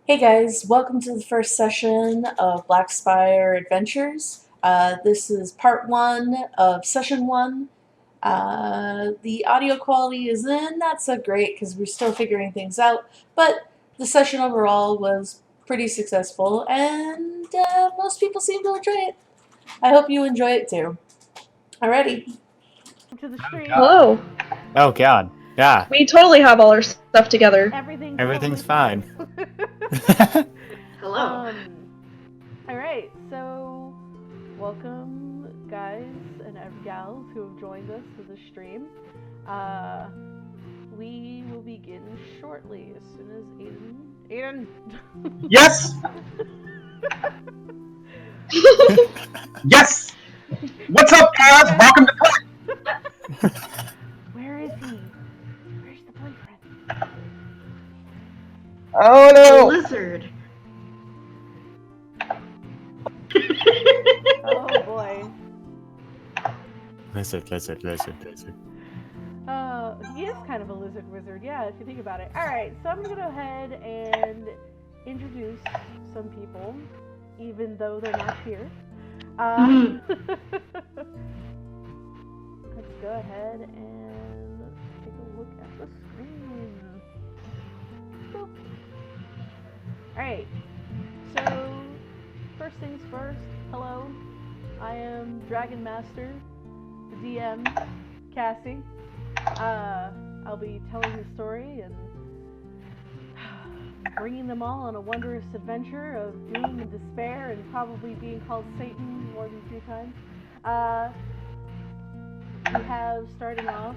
Hey guys, welcome to the first session of Black Spire Adventures. This is part one of session one. The audio quality is not so great because we're still figuring things out, but the session overall was pretty successful and most people seem to enjoy it. I hope you enjoy it too. Alrighty. To the stream. God. Hello. Oh God. Yeah. We totally have all our stuff together. Everything's fine. Hello. All right. So, welcome, guys and gals who have joined us for the stream. We will begin shortly as soon as Aiden. Yes! Yes! What's up, guys? Welcome to Play. Where is he? Where's the boyfriend? Oh no! Lizard. Oh boy. Lizard. He is kind of a lizard wizard, yeah, if you think about it. Alright, so I'm gonna go ahead and introduce some people, even though they're not here. Let's go ahead and take a look at the screen. Alright, so first things first, hello. I am Dragon Master, the DM, Cassie. I'll be telling the story and bringing them all on a wondrous adventure of doom and despair and probably being called Satan more than 3 times. We have, starting off,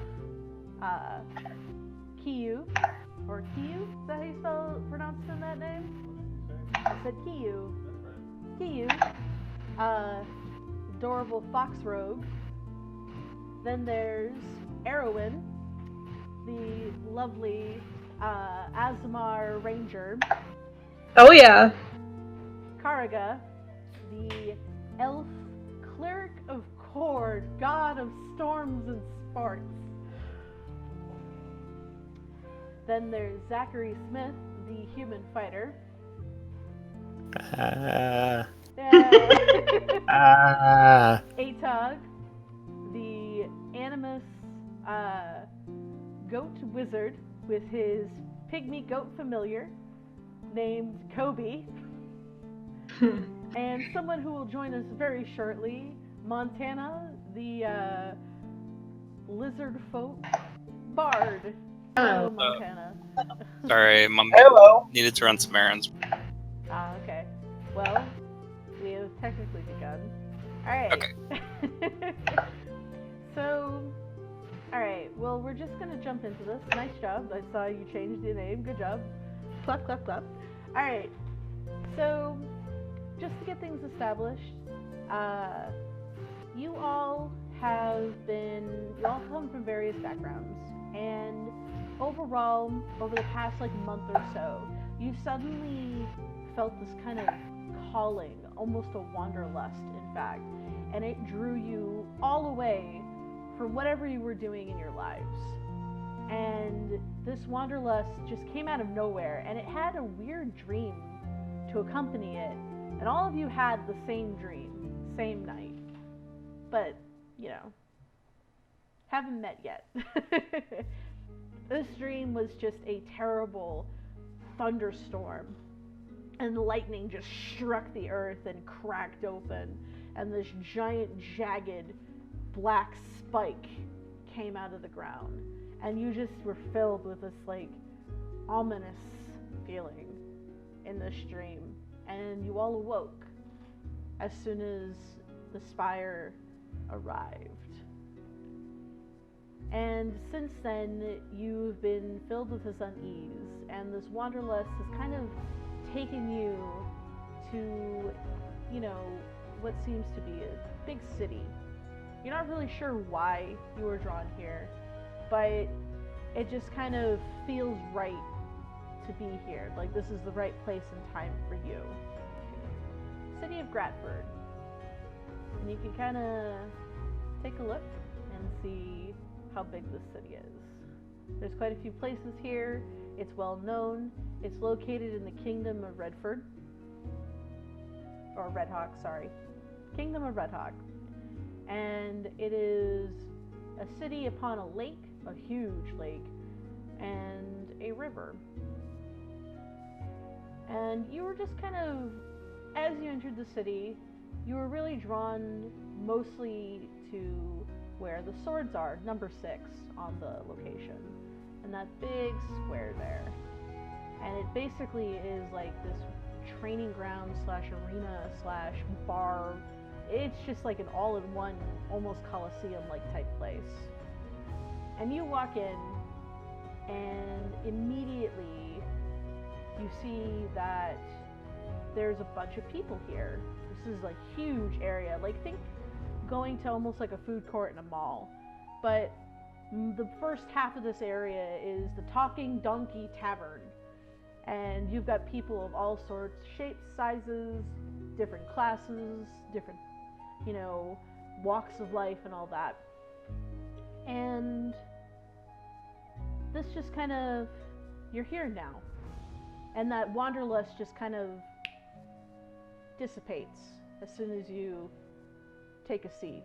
Kiyu, or Kiyu? Is that how you pronounce that name? I said Kiyu. Kiyu. Adorable fox rogue. Then there's Erwin, the lovely Azamar ranger. Oh yeah. Karaga, the elf cleric of Cord, god of storms and sparks. Then there's Zachary Smith, the human fighter. Atog, the animus goat wizard with his pygmy goat familiar named Kobe. And someone who will join us very shortly, Montana, the lizard folk bard. Hello, Montana. Sorry, Mom Hello. needed to run some errands. Okay. Well, we have technically begun. Alright. Okay. So, alright, well, we're just gonna jump into this. Nice job. I saw you changed your name. Good job. Clap, clap, clap. Alright. So, just to get things established, you all come from various backgrounds, and overall, over the past month or so, you've suddenly felt this kind of calling, almost a wanderlust, in fact, and it drew you all away from whatever you were doing in your lives. And this wanderlust just came out of nowhere, and it had a weird dream to accompany it, and all of you had the same dream, same night, but, haven't met yet. This dream was just a terrible thunderstorm, and lightning just struck the earth and cracked open, and this giant, jagged, black spike came out of the ground, and you just were filled with this, ominous feeling in this dream, and you all awoke as soon as the Spire arrived. And since then, you've been filled with this unease, and this wanderlust has kind of taken you to, what seems to be a big city. You're not really sure why you were drawn here, but it just kind of feels right to be here. Like, this is the right place and time for you. City of Gratford. And you can kind of take a look and see how big this city is. There's quite a few places here. It's well known. It's located in the Kingdom of Redford. Or Redhawk, sorry. Kingdom of Redhawk. And it is a city upon a lake, a huge lake, and a river. And you were just kind of, as you entered the city, you were really drawn mostly to where the swords are, number 6 on the location. And that big square there. And it basically is like this training ground slash arena slash bar. It's just like an all-in-one, almost Coliseum-like type place. And you walk in, and immediately you see that there's a bunch of people here. This is like huge area. Like think going to almost like a food court in a mall. But the first half of this area is the Talking Donkey Tavern. And you've got people of all sorts, shapes, sizes, different classes, different, walks of life and all that. And this just kind of, you're here now. And that wanderlust just kind of dissipates as soon as you take a seat.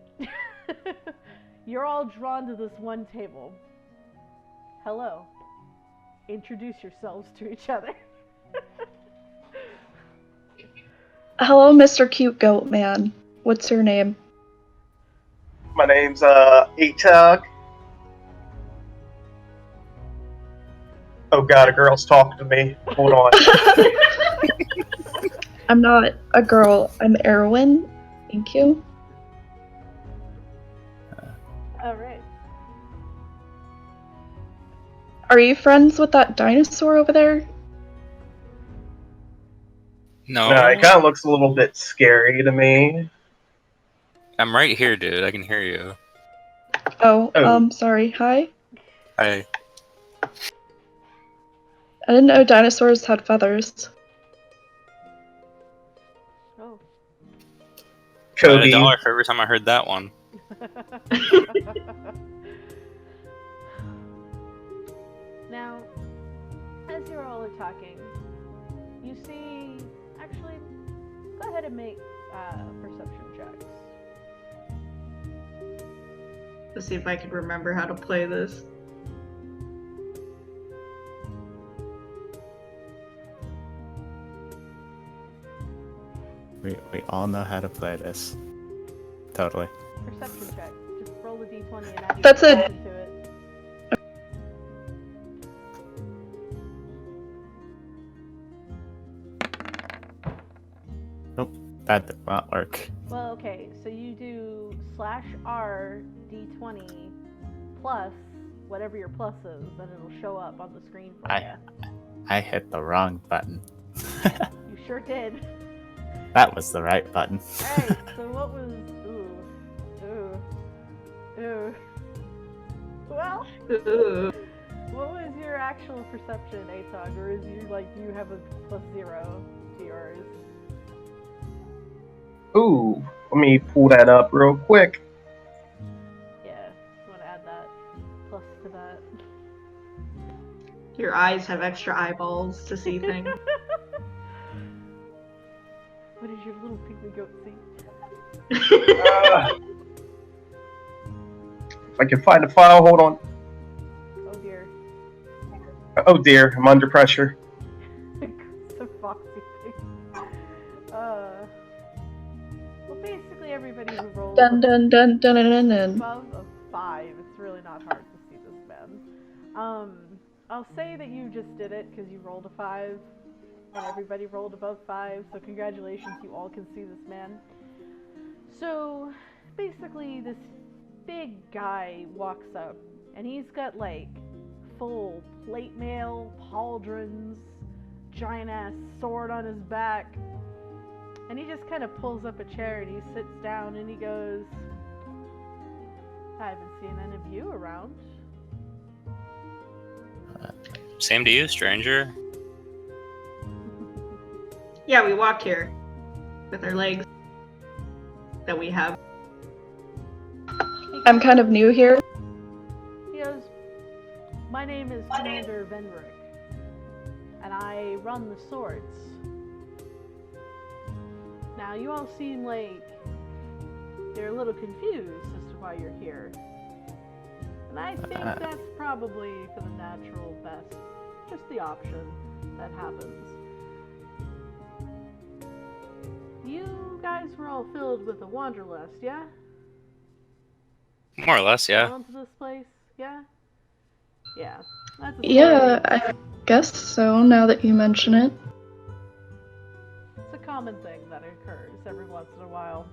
You're all drawn to this one table. Hello. Introduce yourselves to each other. Hello, Mr. Cute Goat Man. What's your name? My name's Atug. Oh god, a girl's talking to me. Hold on. I'm not a girl. I'm Erwin. Thank you. Alright. Are you friends with that dinosaur over there? No, No, it kind of looks a little bit scary to me. I'm right here, dude. I can hear you. Oh, sorry. Hi. I I didn't know dinosaurs had feathers. Oh. had Kobe. $1 for every time I heard that one. Now, as you all are talking, you see, actually, go ahead and make perception checks. Let's see if I can remember how to play this. We all know how to play this. Totally. Perception check. Just roll the d20 and add your That's it. perception to it. That did not work. Well, okay, so you do /R d20 plus whatever your plus is, and it'll show up on the screen for you. I hit the wrong button. You sure did. That was the right button. Alright, so what was... Ooh. Well, Ooh. what was your actual perception, Atog? Or is you, like, do you have a +0 to yours? Ooh, let me pull that up real quick. Yeah, just want to add that plus to that. Your eyes have extra eyeballs to see things. What does your little pygmy goat see? If I can find the file, hold on. Oh dear. Oh dear, I'm under pressure. So foxy thing. Well, basically everybody who rolled Dun dun dun dun dun dun dun. above a 5, it's really not hard to see this man. I'll say that you just did it because you rolled a 5, and everybody rolled above 5, so congratulations, you all can see this man. So, basically, this big guy walks up, and he's got, like, full plate mail, pauldrons, giant-ass sword on his back, and he just kind of pulls up a chair, and he sits down, and he goes, I haven't seen any of you around. Same to you, stranger. Yeah, we walked here with our legs that we have. I'm kind of new here. He goes, my name Commander Venric, and I run the swords. Now, you all seem like you're a little confused as to why you're here. And I think that's probably for the natural best. Just the option that happens. You guys were all filled with a wanderlust, yeah? More or less, yeah. Drawn to this place, yeah? Yeah. That's a story. Yeah, I guess so, now that you mention it. It's a common thing that occurs every once in a while.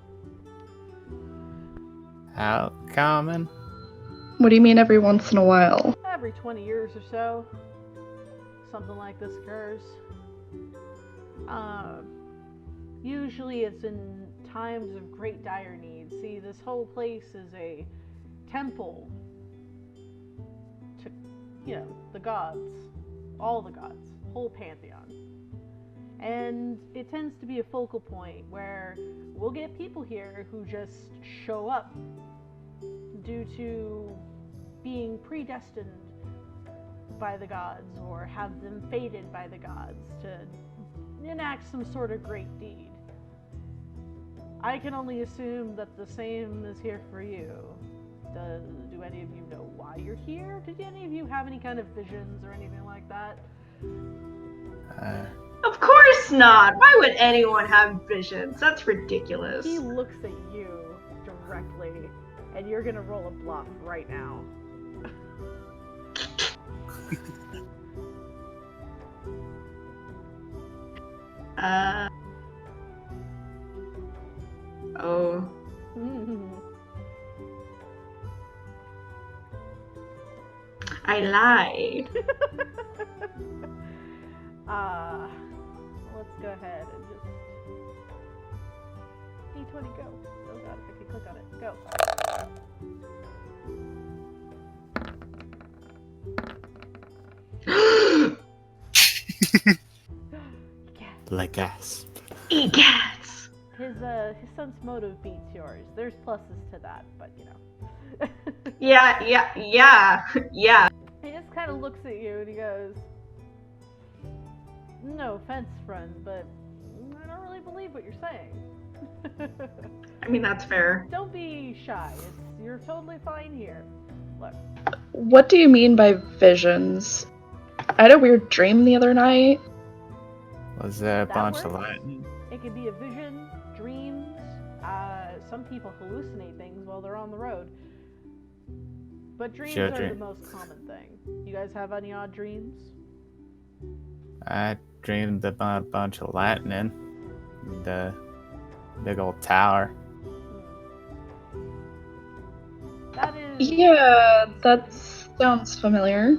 How common? What do you mean every once in a while? Every 20 years or so, something like this occurs. Usually it's in times of great dire need. See, this whole place is a temple to, the gods. All the gods. Whole pantheon. And it tends to be a focal point where we'll get people here who just show up due to being predestined by the gods or have them fated by the gods to enact some sort of great deed. I can only assume that the same is here for you. Do any of you know why you're here? Did any of you have any kind of visions or anything like that? Of course not! Why would anyone have visions? That's ridiculous. He looks at you directly, and you're gonna roll a bluff right now. Oh. I lied. Let's go ahead and just D20 go. Oh god, if I can click on it. Go. Like gasp. Egats! His sense motive beats yours. There's pluses to that, but Yeah. He just kind of looks at you and he goes, "No offense, friend, but I don't really believe what you're saying." I mean, that's fair. Don't be shy. You're totally fine here. Look. What do you mean by visions? I had a weird dream the other night. Was there a That bunch of works? lightning? It could be a vision, dreams. Some people hallucinate things while they're on the road. But dreams Sure, are the dream. most common thing. You guys have any odd dreams? I dreamed about a bunch of lightning. The big old tower. That is... Yeah, that sounds familiar.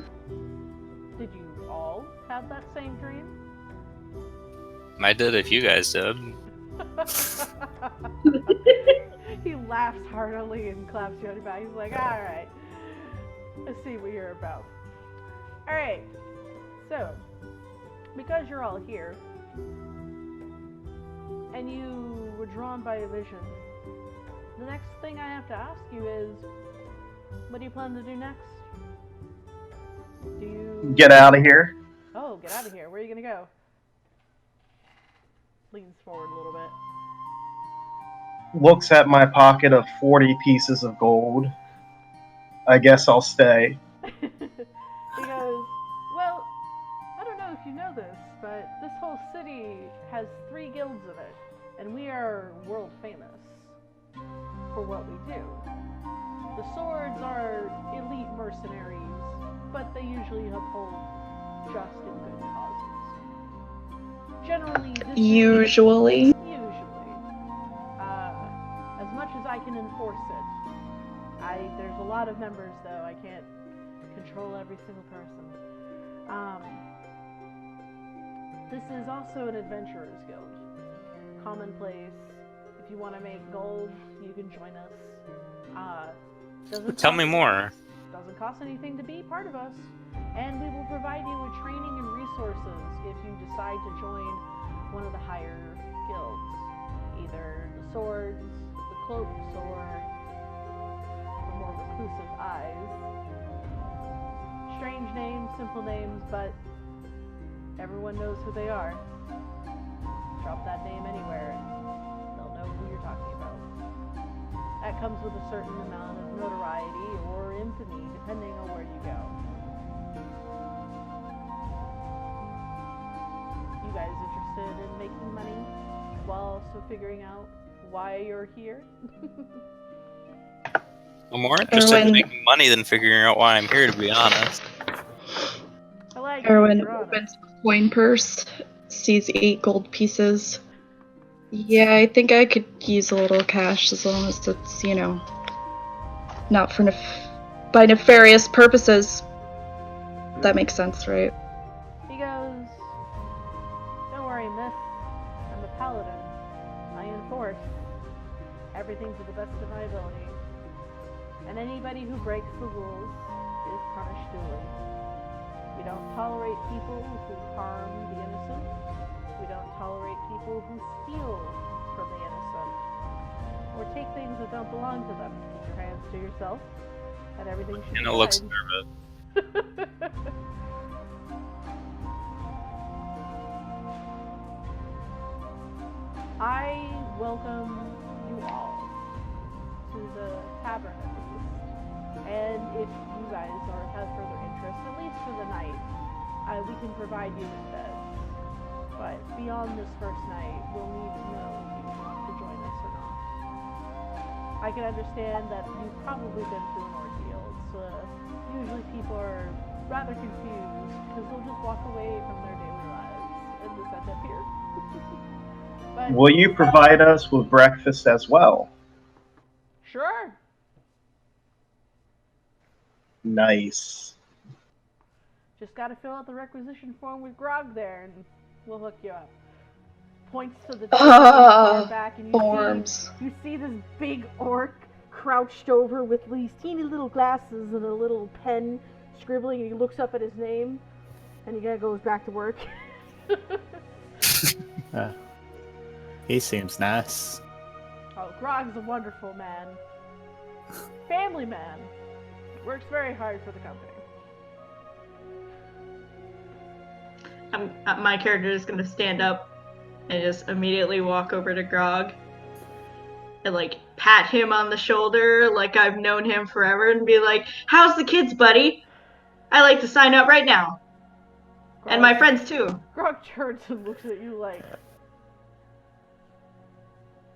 Did you all have that same dream? I did if you guys did. He laughs heartily and claps you on your back. He's like, alright. Let's see what you're about. Alright. So, because you're all here, and you were drawn by a vision, the next thing I have to ask you is, what do you plan to do next? Do you... Get out of here. Oh, get out of here. Where are you gonna go? Leans forward a little bit. Looks at my pocket of 40 pieces of gold. I guess I'll stay. He goes, well, I don't know if you know this, but this whole city has 3 guilds in it, and we are world famous for what we do. The swords are elite mercenaries, but they usually uphold just and good causes. Generally, this Usually. as much as I can enforce it. There's a lot of members, though. I can't control every single person. This is also an adventurer's guild. Commonplace. If you want to make gold, you can join us. Tell me more. Doesn't cost anything to be part of us. And we will provide you with training and resources if you decide to join one of the higher guilds. Either the swords, the cloaks, or the more reclusive eyes. strange names, simple names, but everyone knows who they are. Drop that name anywhere and they'll know who you're talking about. That comes with a certain amount of notoriety or infamy, depending on where you go. You guys interested in making money while also figuring out why you're here? I'm more interested in Erwin- making money than figuring out why I'm here, to be honest. I like Erwin you're honest. opens the coin purse, sees 8 gold pieces. Yeah, I think I could use a little cash as long as it's, not for by nefarious purposes. That makes sense, right? He goes, don't worry, miss. I'm a paladin. I enforce everything to the best of my ability. And anybody who breaks the rules is punished duly. We don't tolerate people who harm the innocent. We don't tolerate people who steal from the innocent. Or take things that don't belong to them. Keep your hands to yourself, and everything should be And it looks fine. nervous. I welcome you all to the tavern at least. And if you guys have further interest, at least for the night, we can provide you with beds. But beyond this first night, we'll need to know if you want to join us or not. I can understand that you've probably been through an ordeal. Usually people are rather confused because they'll just walk away from their daily lives and just end up here. But Will you provide us with breakfast as well? sure. Nice. Just gotta fill out the requisition form with Grog there, and we'll hook you up. Points to the far back, and Forms. you see this big orc crouched over with these teeny little glasses and a little pen scribbling, and he looks up at his name, and he goes back to work. He seems nice. Oh, Grog's a wonderful man. Family man. Works very hard for the company. My character is gonna stand up and just immediately walk over to Grog and pat him on the shoulder like I've known him forever and be like, "How's the kids, buddy? I like to sign up right now, and my friends too." Grog turns and looks at you like,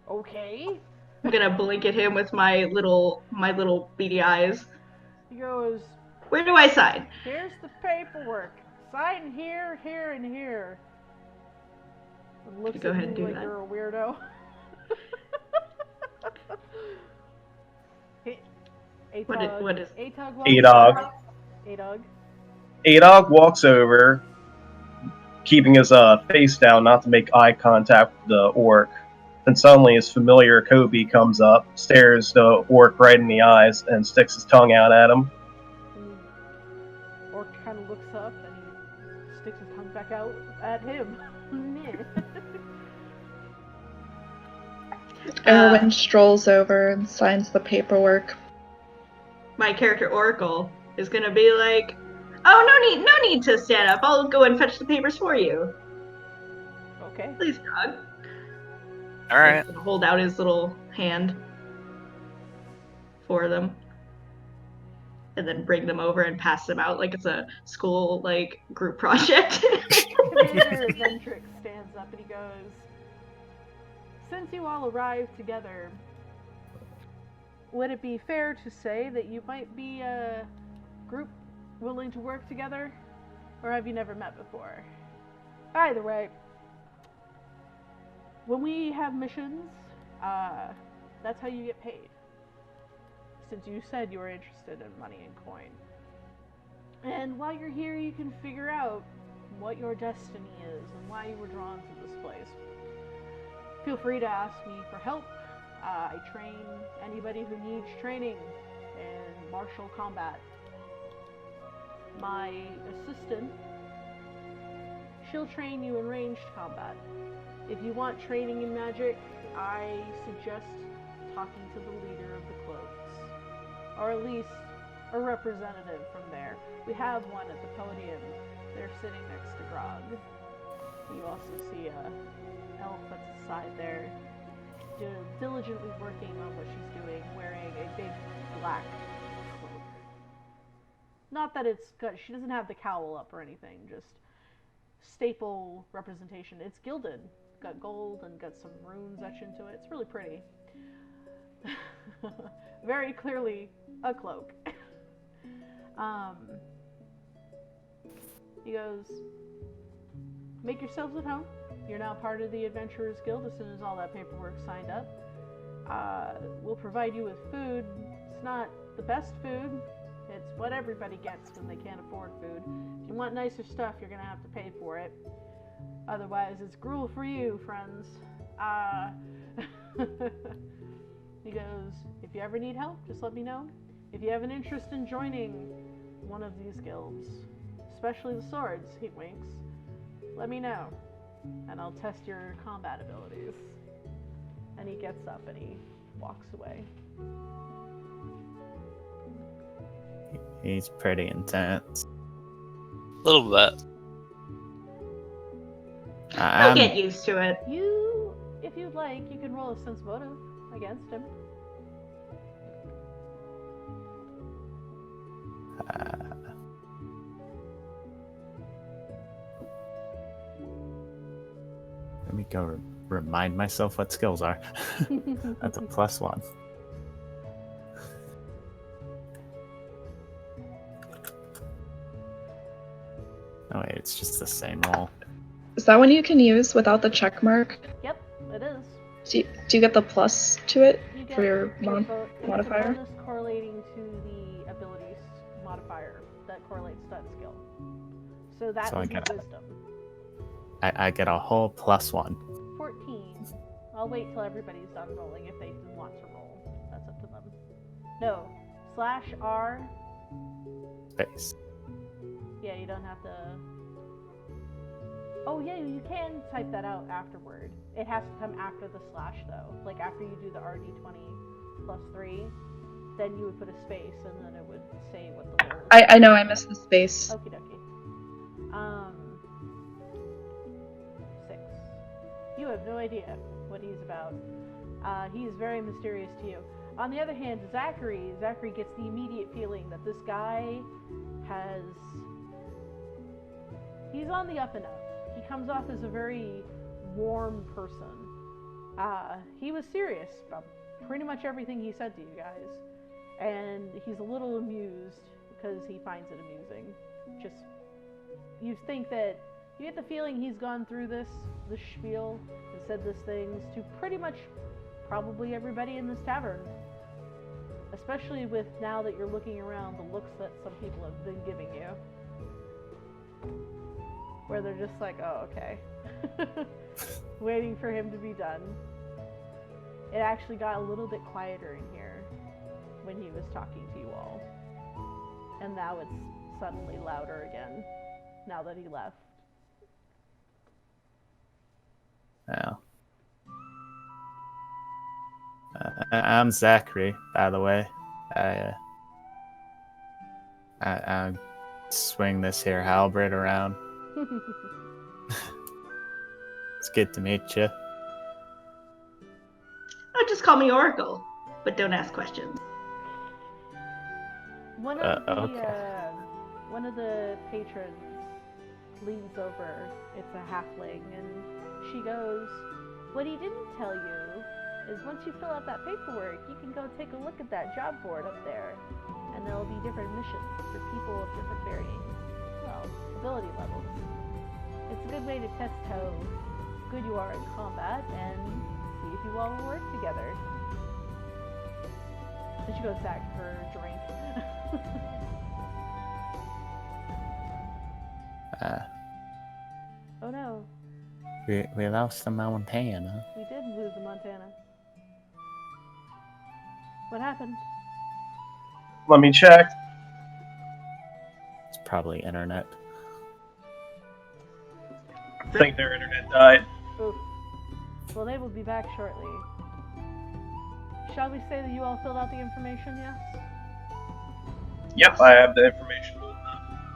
okay. I'm gonna blink at him with my little beady eyes. He goes, "Where do I sign?" here's the paperwork. Sign here, here, and here. And looks Go at ahead and you do like that. you're a weirdo. What is Adog. Adog. Walks over, keeping his face down not to make eye contact with the orc. Then suddenly his familiar Kobe comes up, stares the orc right in the eyes, and sticks his tongue out at him. Orc kind of looks up and he sticks his tongue back out at him. Erwin strolls over and signs the paperwork. My character Oracle is gonna be like, "Oh, no need to stand up. I'll go and fetch the papers for you." Okay. Please, Grog. Alright. He's gonna hold out his little hand for them, and then bring them over and pass them out like it's a school group project. Commander Ventrix stands up and he goes, since you all arrived together, would it be fair to say that you might be a group willing to work together? Or have you never met before? Either way, when we have missions, that's how you get paid. Since you said you were interested in money and coin. And while you're here, you can figure out what your destiny is and why you were drawn to this place. Feel free to ask me for help. I train anybody who needs training in martial combat. My assistant, she'll train you in ranged combat. If you want training in magic, I suggest talking to the leader of the cloaks. Or at least a representative from there. We have one at the podium. They're sitting next to Grog. You also see a elf at the side there, diligently working on what she's doing, wearing a big black cloak. Not that it's good. She doesn't have the cowl up or anything, just staple representation. It's gilded. Got gold and got some runes etched into it. It's really pretty. Very clearly a cloak. He goes, make yourselves at home. You're now part of the Adventurers Guild as soon as all that paperwork's signed up. We'll provide you with food. It's not the best food. It's what everybody gets when they can't afford food. If you want nicer stuff, you're going to have to pay for it. Otherwise, it's gruel for you, friends. He goes, if you ever need help, just let me know. If you have an interest in joining one of these guilds, especially the swords, he winks, let me know, and I'll test your combat abilities. And he gets up and he walks away. He's pretty intense. A little bit. I'll get used to it. You, if you'd like, you can roll a sense motive against him. Let me go remind myself what skills are. That's a +1. Oh wait, it's just the same roll. Is that one you can use without the check mark? Yep, it is. Do you get the plus to it You get for your it's a modifier? bonus correlating to the abilities modifier that correlates to that skill. So that So I would be get wisdom. I get a whole +1. 14. I'll wait till everybody's done rolling if they want to roll. That's up to them. No. /R. Space. Yeah, you don't have to. Oh, yeah, you can type that out afterward. It has to come after the slash, though. Like, after you do the RD20 +3, then you would put a space, and then it would say what the roll is. I know I missed the space. Okie dokie. 6. You have no idea what he's about. He is very mysterious to you. On the other hand, Zachary gets the immediate feeling that this guy he's on the up and up. He comes off as a very warm person. He was serious about pretty much everything he said to you guys. And he's a little amused because he finds it amusing. Just, you get the feeling he's gone through this spiel and said these things to pretty much probably everybody in this tavern. Especially with now that you're looking around the looks that some people have been giving you. Where they're just like, oh, okay. Waiting for him to be done. It actually got a little bit quieter in here when he was talking to you all. And now it's suddenly louder again, now that he left. Well. I'm Zachary, by the way. I swing this here halberd around. It's good to meet you. Oh, just call me Oracle, but don't ask questions. One of the patrons leans over. It's a halfling, and she goes, "What he didn't tell you is once you fill out that paperwork, you can go take a look at that job board up there, and there'll be different missions for people of different varying, ability levels. It's a good way to test how good you are in combat and see if you all will work together." Then she goes back for her drink. Oh no, We lost the Montana. we did lose the Montana. What happened? Let me check. It's probably internet. I think their internet died. Oof. Well, they will be back shortly. Shall we say that you all filled out the information, yes? Yep, I have the information.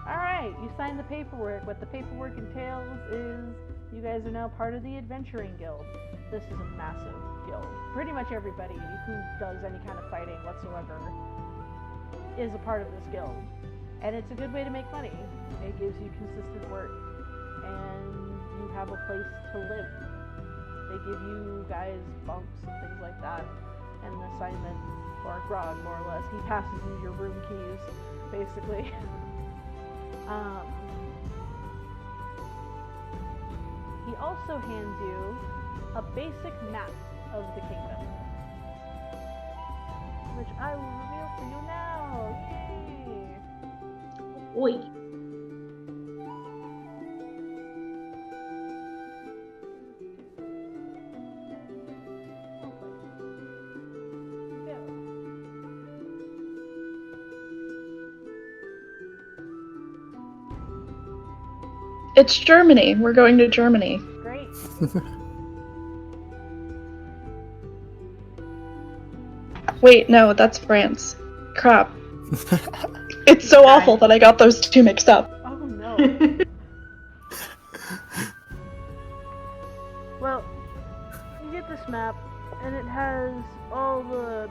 Alright, you signed the paperwork. What the paperwork entails is you guys are now part of the Adventuring Guild. This is a massive guild. Pretty much everybody who does any kind of fighting whatsoever is a part of this guild. And it's a good way to make money. It gives you consistent work. And you have a place to live. They give you guys bunks and things like that. And an assignment, or grog more or less. He passes you your room keys, basically. He also hands you a basic map of the kingdom, which I will reveal for you now. Yay! Oi. It's Germany. We're going to Germany. Great. Wait, no, that's France. Crap. It's so awful that I got those two mixed up. Oh no. Well, you get this map, and it has all the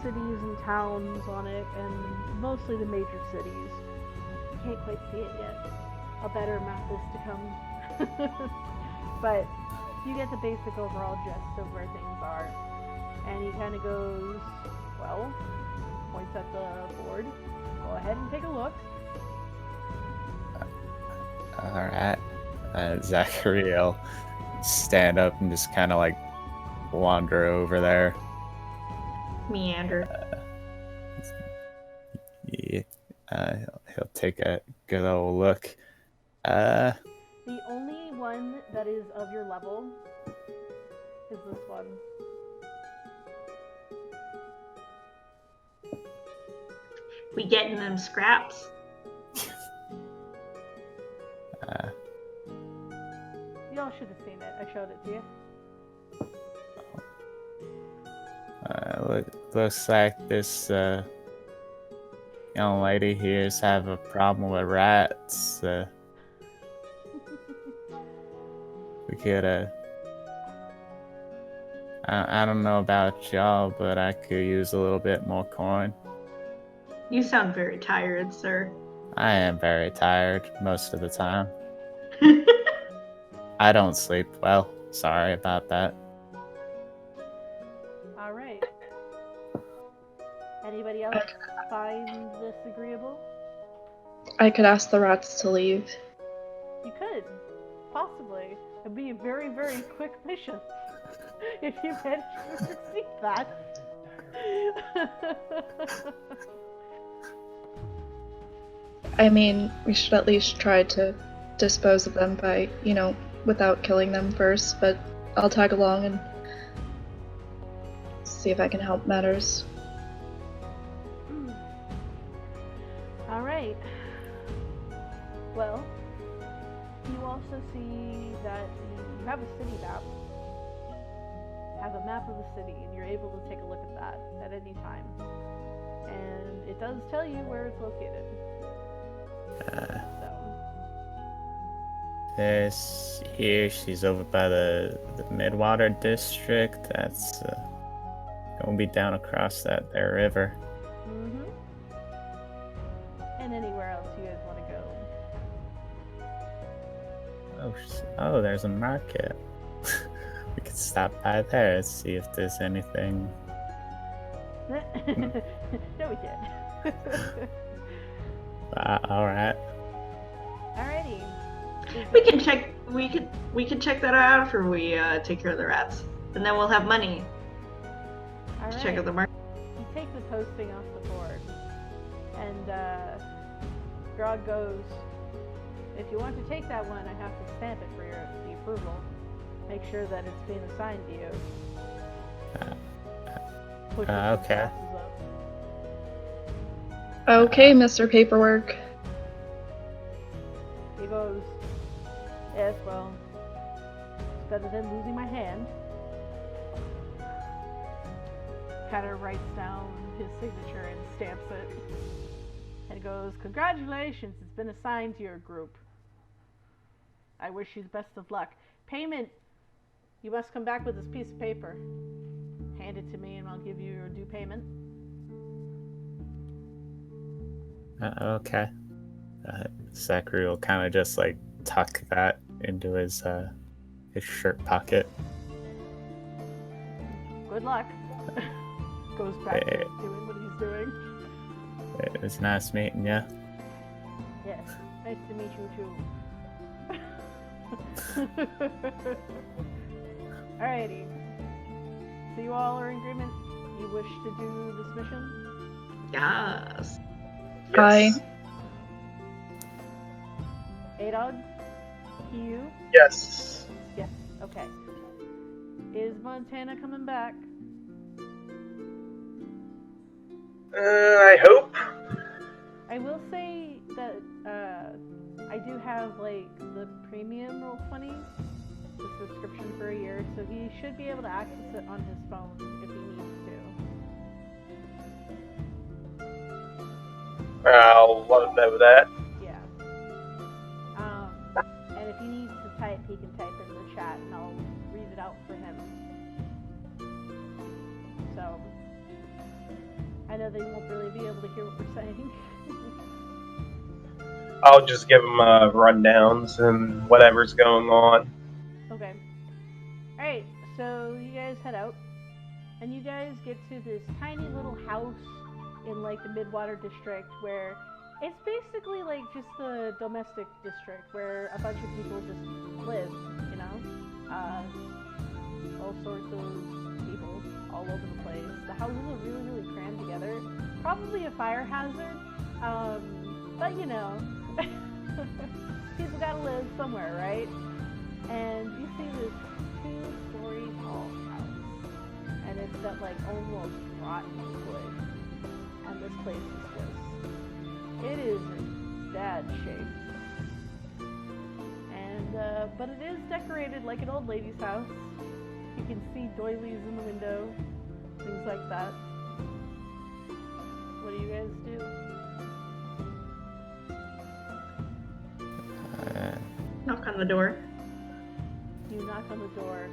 cities and towns on it, and mostly the major cities. You can't quite see it yet. A better map is to come. But you get the basic overall gist of where things are. And he kind of goes, well, points at the board. Go ahead and take a look. Alright. Zachary will stand up and just kind of like wander over there. Meander. Yeah. He'll take a good old look. The only one that is of your level is this one. We getting them scraps? Y'all should have seen it. I showed it to you. Looks like this young lady here's have a problem with rats. We could I don't know about y'all, but I could use a little bit more coin. You sound very tired, sir. I am very tired most of the time. I don't sleep well. Sorry about that. Alright. Anybody else find this agreeable? I could ask the rats to leave. You could. Possibly. It'd be a very, very quick mission. If you manage to succeed that. I mean, we should at least try to dispose of them by, without killing them first, but I'll tag along and see if I can help matters. Alright. Well, you also see that you have a city map. Have a map of the city, and you're able to take a look at that at any time. And it does tell you where it's located. This here, she's over by the Midwater district. That's gonna be down across that there river. Mm-hmm. And anywhere else you guys want to go. Oh, there's a market. We could stop by there and see if there's anything. No, we can't. All right. Alrighty. We can check. We can check that out after we take care of the rats, and then we'll have money to check out the market. You take the posting off the board, and Grog goes, if you want to take that one, I have to stamp it for the approval. Make sure that it's being assigned to you. Pushes his okay. glasses up. Okay, Mr. Paperwork. He goes, yes, well, it's better than losing my hand. Kind of writes down his signature and stamps it. And goes, "Congratulations, it's been assigned to your group. I wish you the best of luck. Payment, you must come back with this piece of paper. Hand it to me and I'll give you your due payment." Okay. Zachary will kind of just like tuck that into his shirt pocket. Good luck. Goes back to doing what he's doing. It was nice meeting you. Yes, nice to meet you too. Alrighty. So you all are in agreement? You wish to do this mission? Yes. Hi. A-Dog? You? Yes. Yes, okay. Is Montana coming back? I hope. I will say that I do have like the premium Roll20, the subscription for a year, so he should be able to access it on his phone if he needs to. I'll let him know that. Yeah. And if he needs to type, he can type in the chat and I'll read it out for him. So I know they won't really be able to hear what we're saying. I'll just give him rundowns and whatever's going on. Okay. Alright, so you guys head out, and you guys get to this tiny little house in like the Midwater district where it's basically like just a domestic district where a bunch of people just live, you know? All sorts of people all over the place. The houses are really, really crammed together. Probably a fire hazard, but you know, people gotta live somewhere, right? And you see this 2-story tall house, and it's got like almost rotten wood, and this place it is in bad shape. And but it is decorated like an old lady's house. You can see doilies in the window, things like that. What do you guys do? Knock on the door. You knock on the door,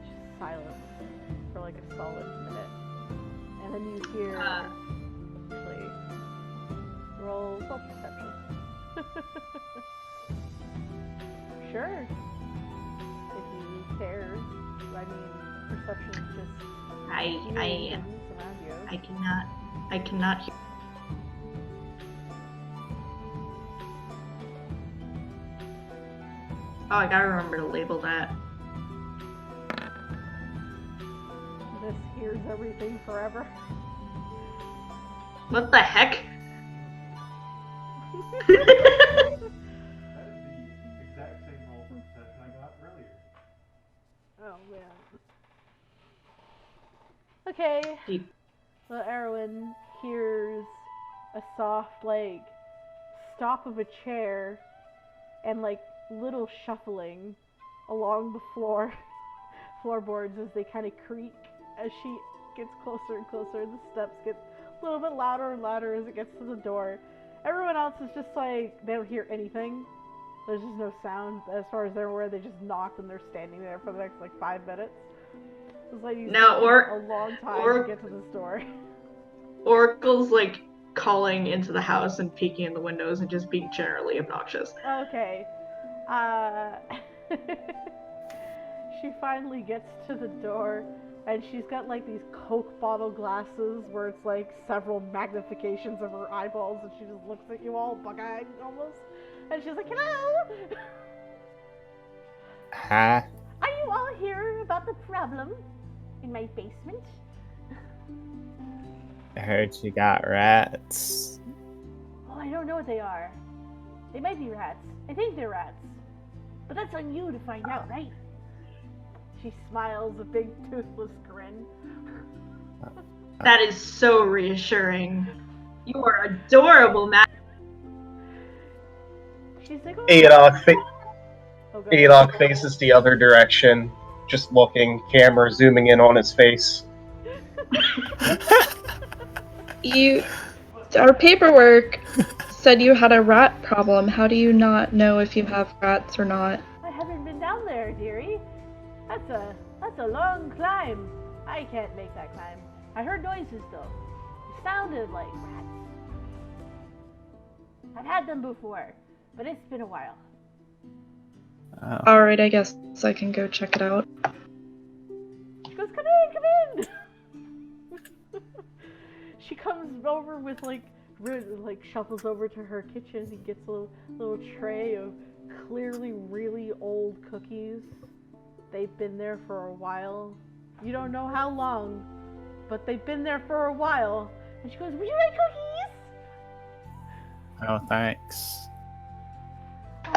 just silence for like a solid minute, and then you hear actually roll self-perception. Sure, if you care. I mean, perception is just I cannot hear. Oh, I gotta remember to label that. This hears everything forever. What the heck? That is the exact same roll for perception I got earlier. Oh man. Okay. Deep. Well, Erwin hears a soft, like, stop of a chair and, like, little shuffling along the floorboards as they kind of creak as she gets closer and closer. The steps get a little bit louder and louder as it gets to the door. Everyone else is just like, they don't hear anything. There's just no sound. As far as they're aware, they just knocked and they're standing there for the next like 5 minutes. It's like a long time to get to this door. Oracle's like calling into the house and peeking in the windows and just being generally obnoxious. Okay. She finally gets to the door, and she's got like these Coke bottle glasses where it's like several magnifications of her eyeballs, and she just looks at you all bug-eyed almost, and she's like, "Hello? Huh? Are you all here about the problem in my basement?" I heard you got rats. Oh, I don't know what they are. They might be rats. I think they're rats. But that's on you to find out, right? She smiles a big toothless grin. That is so reassuring. You are adorable, Matt. She's like, "Oh, Adok faces the other direction, just looking, camera zooming in on his face. You Our paperwork said you had a rat problem. How do you not know if you have rats or not? I haven't been down there, dearie. That's a long climb. I can't make that climb. I heard noises though. It sounded like rats. I've had them before, but it's been a while. Oh. Alright, I guess I can go check it out. She goes, come in! She comes over with like shuffles over to her kitchen and gets a little tray of clearly really old cookies. They've been there for a while. You don't know how long, but they've been there for a while. And she goes, would you like cookies? Oh, thanks.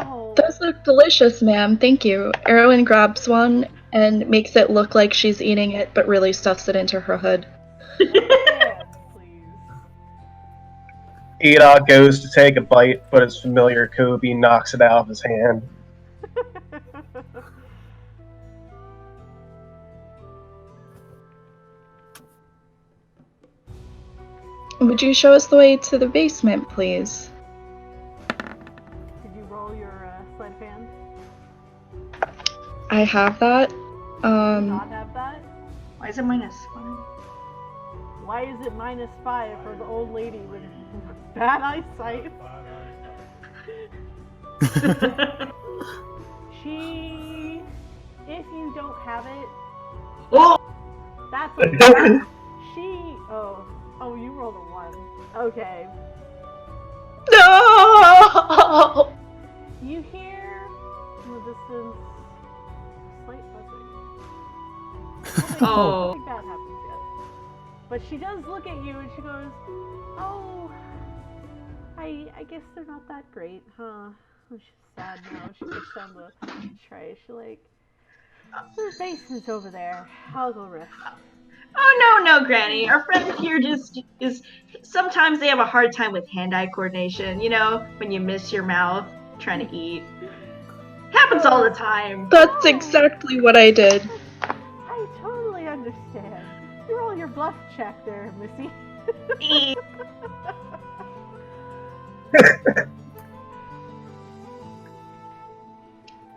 Oh. Those look delicious, ma'am. Thank you. Erwin grabs one and makes it look like she's eating it, but really stuffs it into her hood. Yeah, please. Edok goes to take a bite, but his familiar Kobe knocks it out of his hand. Would you show us the way to the basement, please? Did you roll your sled of hand? I have that. Not have that? Why is it -1? Why is it -5 for the old lady with bad eyesight? She, if you don't have it, Oh! that's okay. She, oh, you rolled a 1. Okay. No! You hear in the distance slight buzzing. Oh. Nothing bad happens yet. But she does look at you and she goes, oh, I guess they're not that great, huh? And she's sad now. She puts down the tray. She's like, the basement's over there. I'll go rest. Oh, no, Granny. Our friend here just is. Sometimes they have a hard time with hand-eye coordination. You know, when you miss your mouth trying to eat. Happens all the time. That's exactly what I did. I totally understand. You roll your bluff check there, Missy.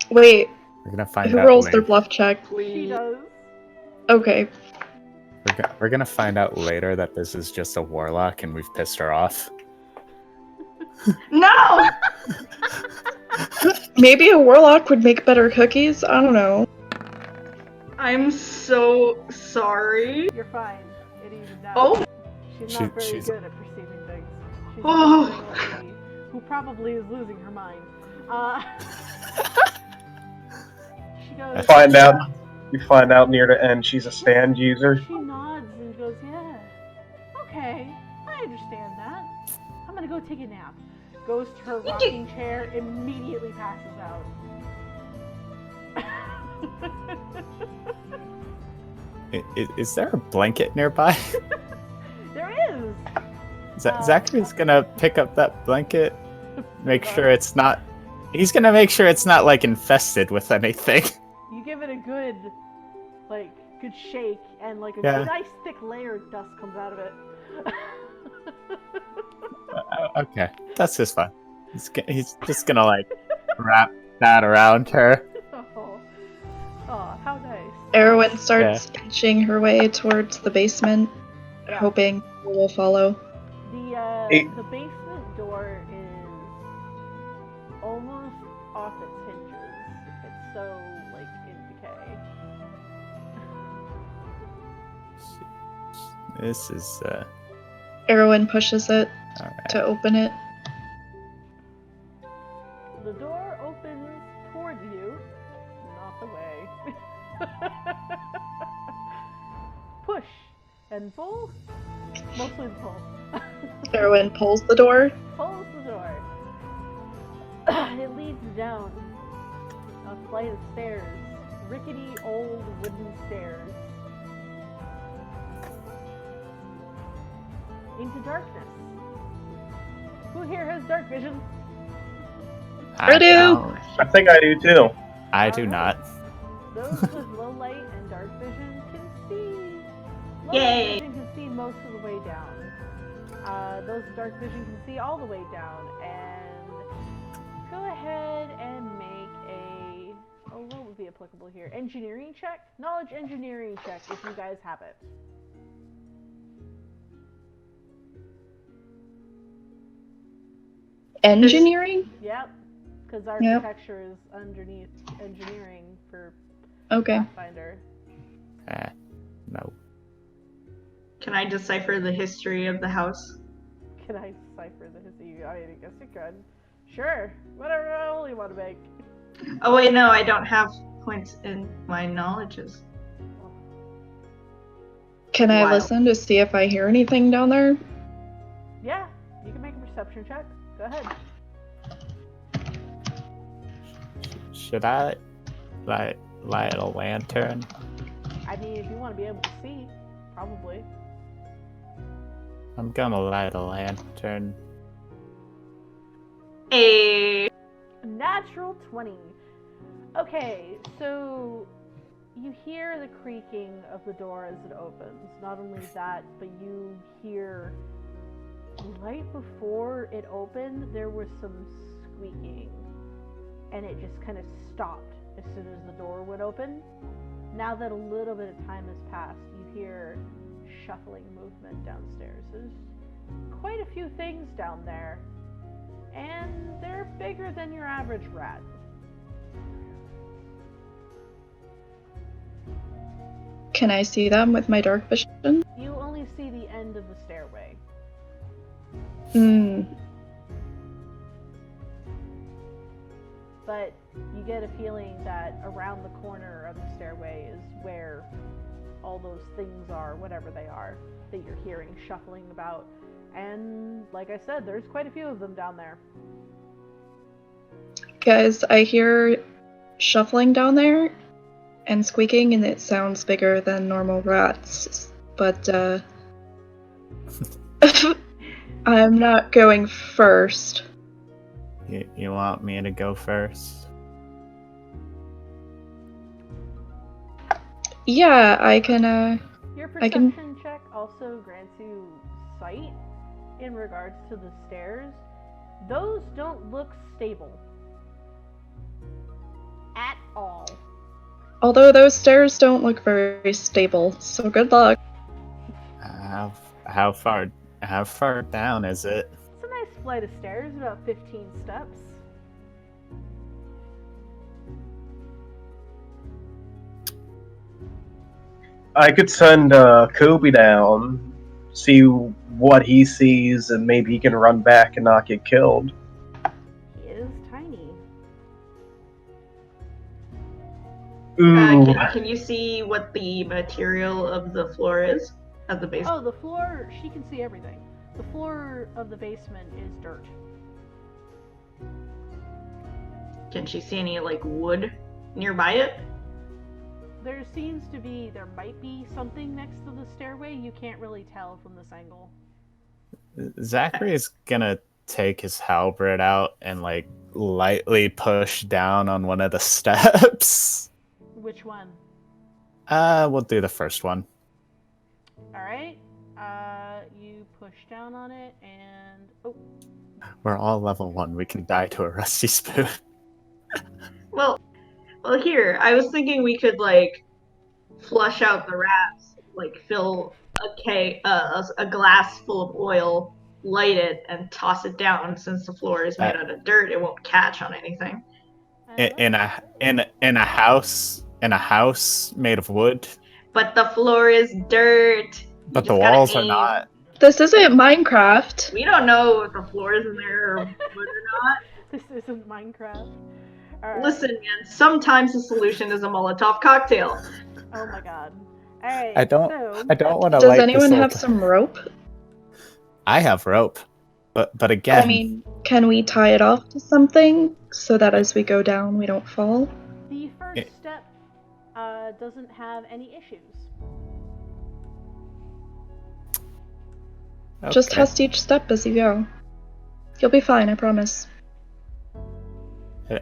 Wait, We're gonna find who out rolls later. their bluff check? She does. Okay. We're gonna find out later that this is just a warlock and we've pissed her off. No! Maybe a warlock would make better cookies? I don't know. I'm so sorry. You're fine. It evens out. Oh! She's not very she's- good at perceiving things. She's Oh. a old lady who probably is losing her mind. She goes. You find out near the end she's a stand user. She nods and goes, yeah. Okay, I understand that. I'm gonna go take a nap. Goes to her rocking chair, immediately passes out. Is there a blanket nearby? There is! Zachary's gonna pick up that blanket, make sure it's not. He's gonna make sure it's not like infested with anything. You give it a good, good shake, and a Yeah. nice thick layer of dust comes out of it. Okay, that's just fine. He's just gonna wrap that around her. Oh, how nice. Erwin starts inching her way towards the basement, Yeah. hoping we'll follow. The basement door is almost off its hinges. It's so in decay. This is Erwin pushes it alright. to open it. The door opens towards you, not the way. Push and pull. Mostly the pull. Erwin pulls the door. Pulls the door. It leads down a flight of stairs. Rickety old wooden stairs. Into darkness. Who here has dark vision? I do. don't. I think I do too. I do not. Those with low light and dark vision can see. Low Yay. light vision can see most of the way down. Those with dark vision can see all the way down. And go ahead and make a... Oh, what would be applicable here? Engineering check? Knowledge engineering check if you guys have it. Engineering? Yep. Because architecture is underneath engineering for Okay. Pathfinder. No. Can I decipher the history of the house? Can I decipher the history? I guess you could. Sure. Whatever roll you want to make. Oh wait, no, I don't have points in my knowledges. Can I Wow. listen to see if I hear anything down there? Yeah, you can make a perception check. Go ahead. Should I light a lantern? I mean, if you want to be able to see, probably. I'm gonna light a lantern. A Natural 20. Okay, so you hear the creaking of the door as it opens. Not only that, but you hear right before it opened, there was some squeaking. And it just kind of stopped as soon as the door would open. Now that a little bit of time has passed, you hear shuffling movement downstairs. There's quite a few things down there. And they're bigger than your average rat. Can I see them with my dark vision? You only see the end of the stairway. But you get a feeling that around the corner of the stairway is where all those things are, whatever they are, that you're hearing shuffling about. And like I said, there's quite a few of them down there. Guys, I hear shuffling down there and squeaking, and it sounds bigger than normal rats. But, I'm not going first. You want me to go first? Yeah, I can, Your I can- perception check also grants you sight in regards to the stairs. Those don't look stable. At all. although those stairs don't look very stable, so good luck. How far down is it? It's a nice flight of stairs, about 15 steps. I could send Kobe down, see what he sees, and maybe he can run back and not get killed. He is tiny. Ooh. Can you see what the material of the floor is at the base? Oh, the floor, she can see everything. The floor of the basement is dirt. Can she see any like wood nearby it? There might be something next to the stairway. You can't really tell from this angle. Zachary is gonna take his halberd out and like lightly push down on one of the steps. Which one? We'll do the first one. Alright. You push down on it and... Oh, We're all level 1. We can die to a rusty spoon. Well, here, I was thinking we could like flush out the rats, like fill a glass full of oil, light it, and toss it down. Since the floor is made out of dirt, it won't catch on anything. In a house made of wood, But the floor is dirt. You but the just gotta walls are aim. not. This isn't Minecraft. We don't know if the floor is in there or wood or not. this isn't Minecraft. Alright. Listen, man, sometimes the solution is a Molotov cocktail. Oh my god. Alright, I don't want to. Does anyone have some rope? I have rope, but again, I mean, can we tie it off to something so that as we go down we don't fall? The first step doesn't have any issues. Just okay. test each step as you go. You'll be fine, I promise.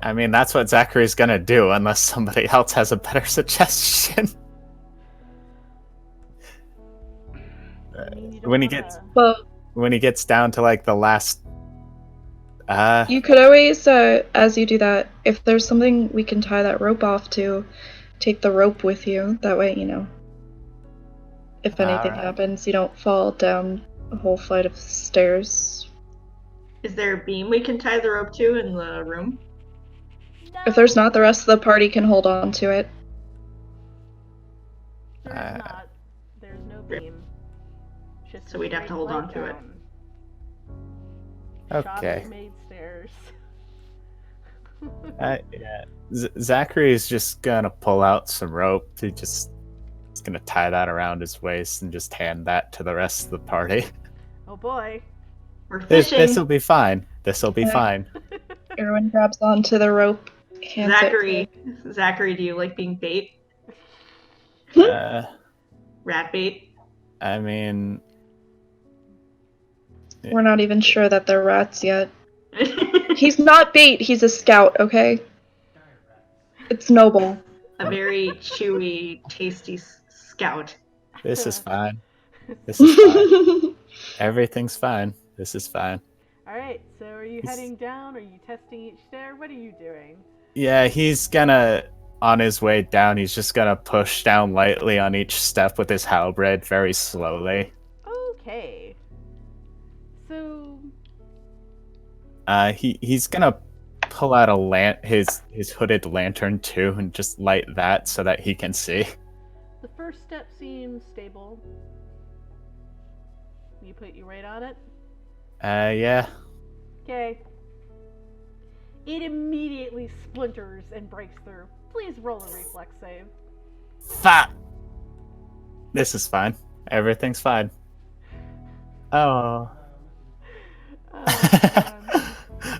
I mean, that's what Zachary's gonna do unless somebody else has a better suggestion. I mean, you don't When he wanna- gets- Well, when he gets down to like the last. You could always, as you do that, if there's something we can tie that rope off to, take the rope with you. That way, if anything Alright. happens, you don't fall down a whole flight of stairs. Is there a beam we can tie the rope to in the room? If there's not, the rest of the party can hold on to it. There's not. There's no beam. Just So we'd have to hold on to it. Okay. Made stairs. Yeah. Zachary's just gonna pull out some rope. He's gonna tie that around his waist and just hand that to the rest of the party. Oh boy. We're fishing. This'll be fine. This'll be fine. Everyone grabs onto the rope. Hands Zachary, do you like being bait? Rat bait? I mean, We're not even sure that they're rats yet. He's not bait, he's a scout, okay? It's noble. A very chewy, tasty scout. this is fine. This is fine. Everything's fine. This is fine. Alright, so are you heading down? Are you testing each stair? What are you doing? Yeah, he's gonna, on his way down, he's just gonna push down lightly on each step with his halberd very slowly. Okay. So... He's gonna pull out his hooded lantern too and just light that so that he can see. The first step seems stable. You put your weight on it? Yeah. Okay. It immediately splinters and breaks through. Please roll a reflex save. Fuck! This is fine. Everything's fine. Oh.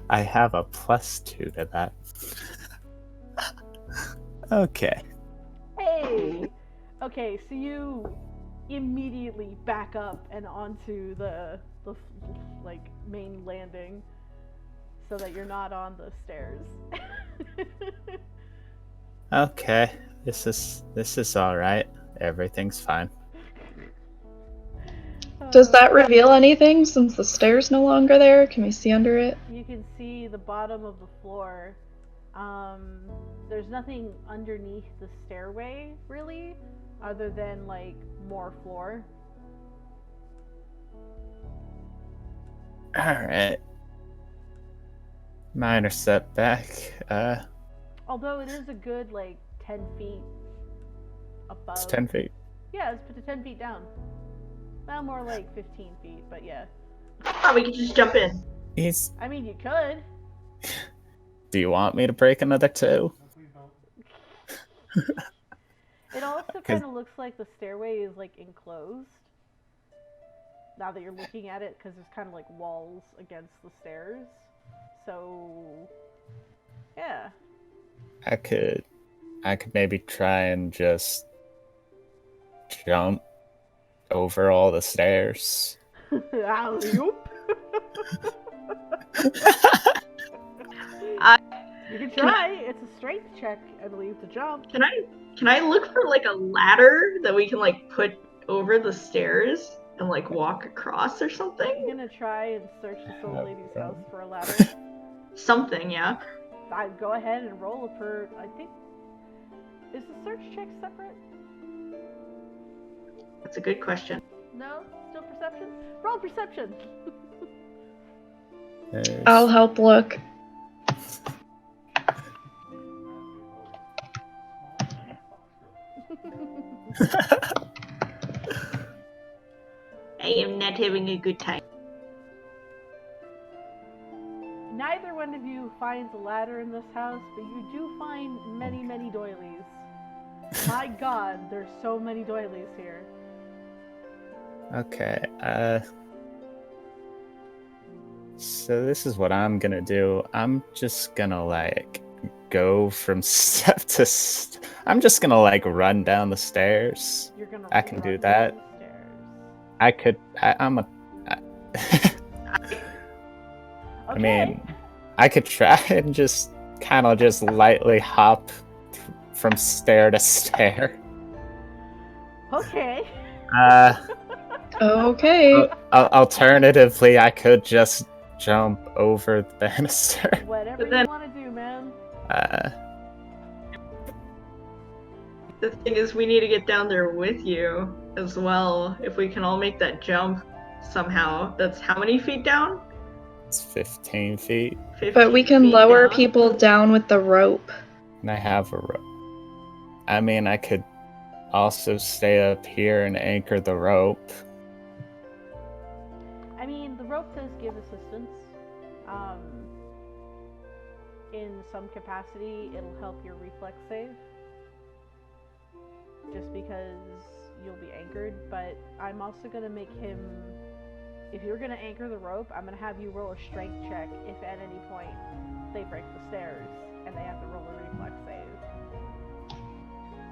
I have a +2 to that. Okay. Hey! Okay, so you immediately back up and onto the like main landing so that you're not on the stairs. Okay. This is all right. Everything's fine. Does that reveal anything since the stair's no longer there? Can we see under it? You can see the bottom of the floor. There's nothing underneath the stairway, really, other than, like, more floor. Alright. Minor setback. Although it is a good, like, 10 feet above. It's 10 feet. Yeah, it's 10 feet down. Well, more like 15 feet, but yeah. Oh, we could just jump in. I mean, you could. Do you want me to break another 2? It also kind of looks like the stairway is, like, enclosed. Now that you're looking at it, because there's kind of like walls against the stairs. So, yeah. I could maybe try and just jump over all the stairs. Alley-oop. You can try. It's a strength check, I believe, to jump. Can I look for like a ladder that we can like put over the stairs and like walk across or I'm something? gonna try and search this old lady's house for a ladder. Something, yeah. I'd go ahead and roll it for, I think, is the search check separate? That's a good question. No? Still perception? Roll perception! I'll help look. I am not having a good time. Neither one of you finds a ladder in this house, but you do find many, many doilies. My god, there's so many doilies here. Okay, so this is what I'm gonna do. I'm just gonna, like, go from step to I'm just gonna, like, run down the stairs. You're gonna I can run do down that. the stairs. I could, I'm a... I Okay. mean, I could try and just kind of just lightly hop from stair to stair. Okay. Okay. Alternatively, I could just jump over the banister. Whatever But then- you want to do, man. The thing is, we need to get down there with you as well. If we can all make that jump somehow. That's how many feet down? It's 15 feet, 15 But we can feet lower down? people down with the rope. and I have a rope. I mean, I could also stay up here and anchor the rope. I mean, the rope does give assistance. In some capacity, it'll help your reflex save. Just because you'll be anchored, but I'm also going to make him... If you're going to anchor the rope, I'm going to have you roll a strength check if at any point they break the stairs and they have to roll a reflex save.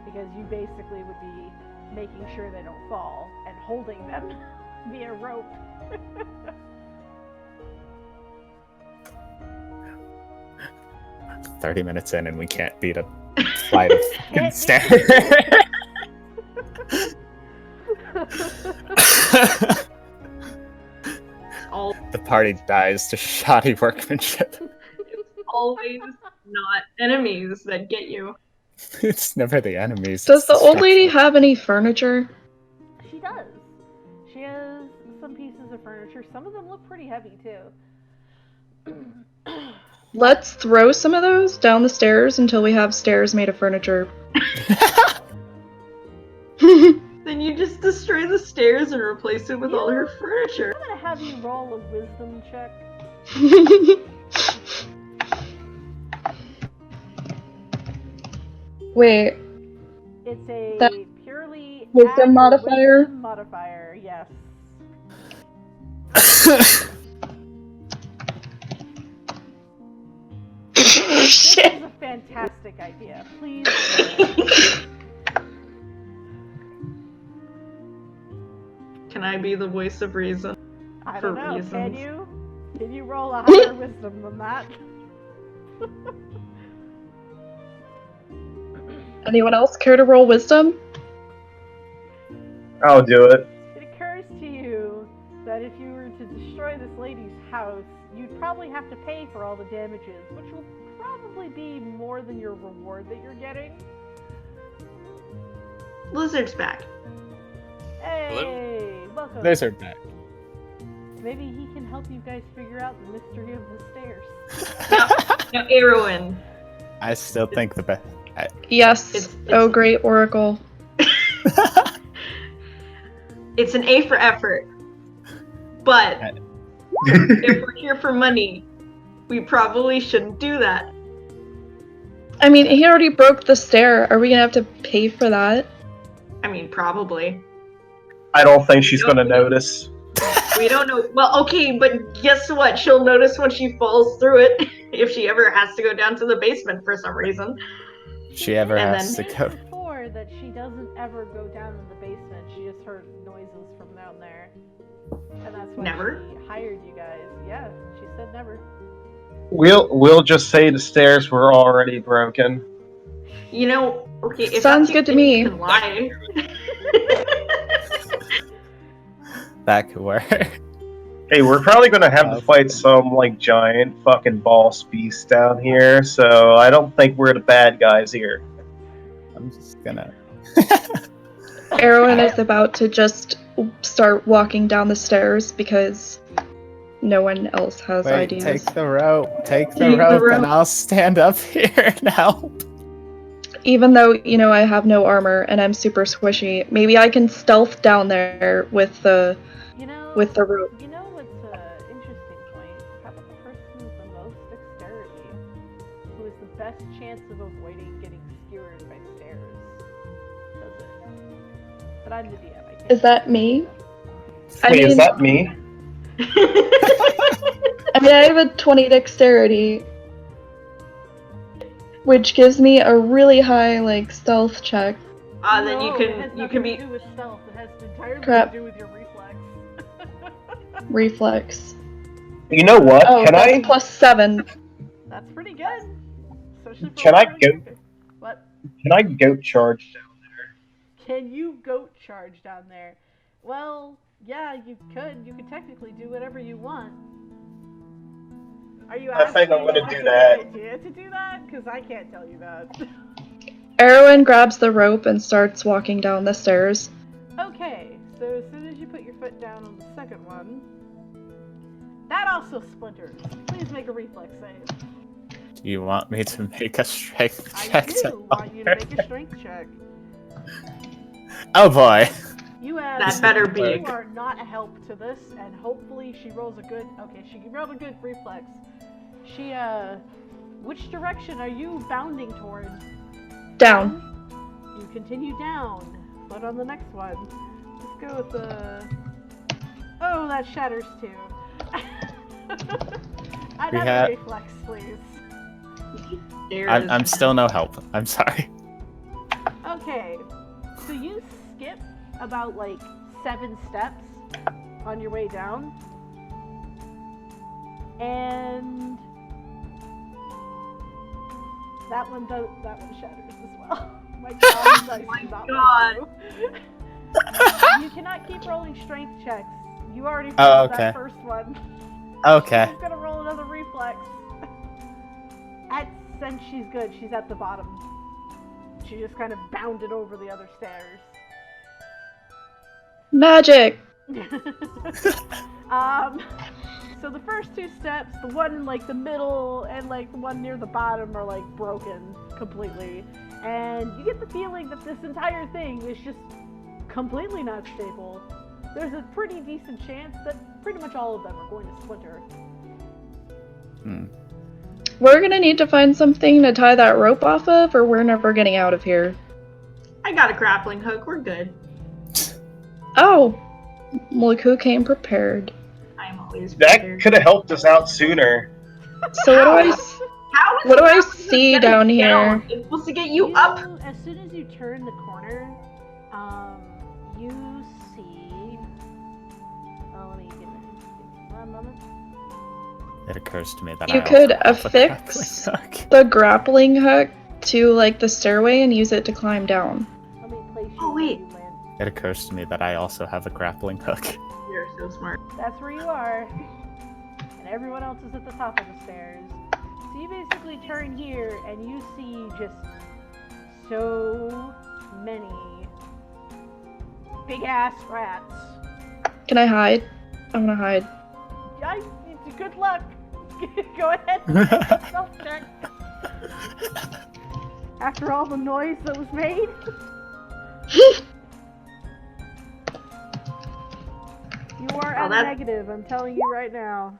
Because you basically would be making sure they don't fall and holding them via rope. 30 minutes in and we can't beat a flight of fucking stairs. All, The party dies to shoddy workmanship. always not enemies that get you. It's never the enemies. Does it's the old lady structure. have any furniture? She does. She has some pieces of furniture. Some of them look pretty heavy, too. Let's throw some of those down the stairs until we have stairs made of furniture. Then you just destroy the stairs and replace it with all her furniture. I'm gonna have you roll a wisdom check. Wait, It's a That- purely Wisdom ag or modifier? Wisdom modifier, yes. This shit. is a fantastic idea. Please. Can I be the voice of reason? I For don't know. reasons. Can you? Can you roll a higher wisdom than that? Anyone else care to roll wisdom? I'll do it. It occurs to you that if you were to destroy this lady's house, you'd probably have to pay for all the damages, which will probably be more than your reward that you're getting. Lizard's back. Hey, welcome. There's her back. Maybe he can help you guys figure out the mystery of the stairs. Now, Erwin. I still think the best. Yes. It's- Oh, great Oracle. It's an A for effort. But if we're here for money, we probably shouldn't do that. I mean, he already broke the stair. Are we gonna have to pay for that? I mean, probably. I don't think she's gonna notice. We don't know. Well, okay, but guess what? She'll notice when she falls through it if she ever has to go down to the basement for some reason. She ever And has then- to go. Before that she doesn't ever go down in the basement. She just heard noises from down there. And that's why Never? she hired you guys. Yeah, she said never. We'll just say the stairs were already broken. You know, okay, if Sounds that's your good to thing, me. you can lie. That could work. Hey, we're probably gonna have to fight some like giant fucking boss beast down here, so I don't think we're the bad guys here. I'm just gonna. Erwin is about to just start walking down the stairs because no one else has Wait, ideas. take the rope. Take the Take the rope, rope. and I'll stand up here and help. Even though, I have no armor and I'm super squishy, maybe I can stealth down there with the You know, rope. You know what's an interesting point? How about the person with the most dexterity, who has the best chance of avoiding getting skewered by stairs, does it? But I'm the DM. I can't. Is that me? I Wait, mean, is that me? I have a 20 dexterity, which gives me a really high stealth check. Then No, you it has can nothing be. to do with stealth. It has entirely Crap. to do with your reflex. Reflex. You know what? Oh, Can that's I +7. That's pretty good. Especially for Can I one- go- What? can I goat charge down? Can you goat charge down there? Well, Yeah, you could. You could technically do whatever you want. Are you I think I'm asking gonna if do it's a that. good idea to do that? Because I can't tell you that. Erwin grabs the rope and starts walking down the stairs. Okay, so as soon as you put your foot down on the second one, that also splinters. Please make a reflex save. Do you want me to make a strength I check? do want you to make a strength check. Oh boy. You have. That better be You a are not a help to this, and hopefully she rolls a good. Okay, she rolled a good reflex. She which direction are you bounding towards? Down. You continue down. Foot on the next one. Let's go with the. Oh, that shatters too. Another reflex, please. I'm still no help. I'm sorry. Okay, so you skip about like 7 steps on your way down, and that one shatters as well. My God, dice my do not God. let you. You cannot keep rolling strength checks. You already Oh, failed okay. that first one. Okay. She's gonna roll another reflex. Since she's good, she's at the bottom. She just kind of bounded over the other stairs. Magic! So the first 2 steps, the one in like the middle and like the one near the bottom are like broken completely. And you get the feeling that this entire thing is just completely not stable. There's a pretty decent chance that pretty much all of them are going to splinter. We're gonna need to find something to tie that rope off of, or we're never getting out of here. I got a grappling hook. We're good. Oh! Look who came prepared. I'm always That prepared. could have helped us out sooner. So what do I... How is What do I grappling hook see getting down here? down? It's supposed to get you up. As soon as you turn the corner, you see. Oh, let me give it 1 moment. It occurs to me that You I could also have a affix grappling hook. the grappling hook to, like, the stairway and use it to climb down. Let me place you Oh, where wait. you land. It occurs to me that I also have a grappling hook. You're so smart. That's where you are. And everyone else is at the top of the stairs. So you basically turn here and you see just so many big ass rats. Can I hide? I wanna hide. Good luck. Go ahead and make a stealth check. After all the noise that was made. You are at a negative, I'm telling you right now.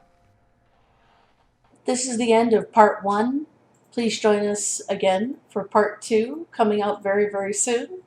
This is the end of part 1. Please join us again for part 2, coming out very, very soon.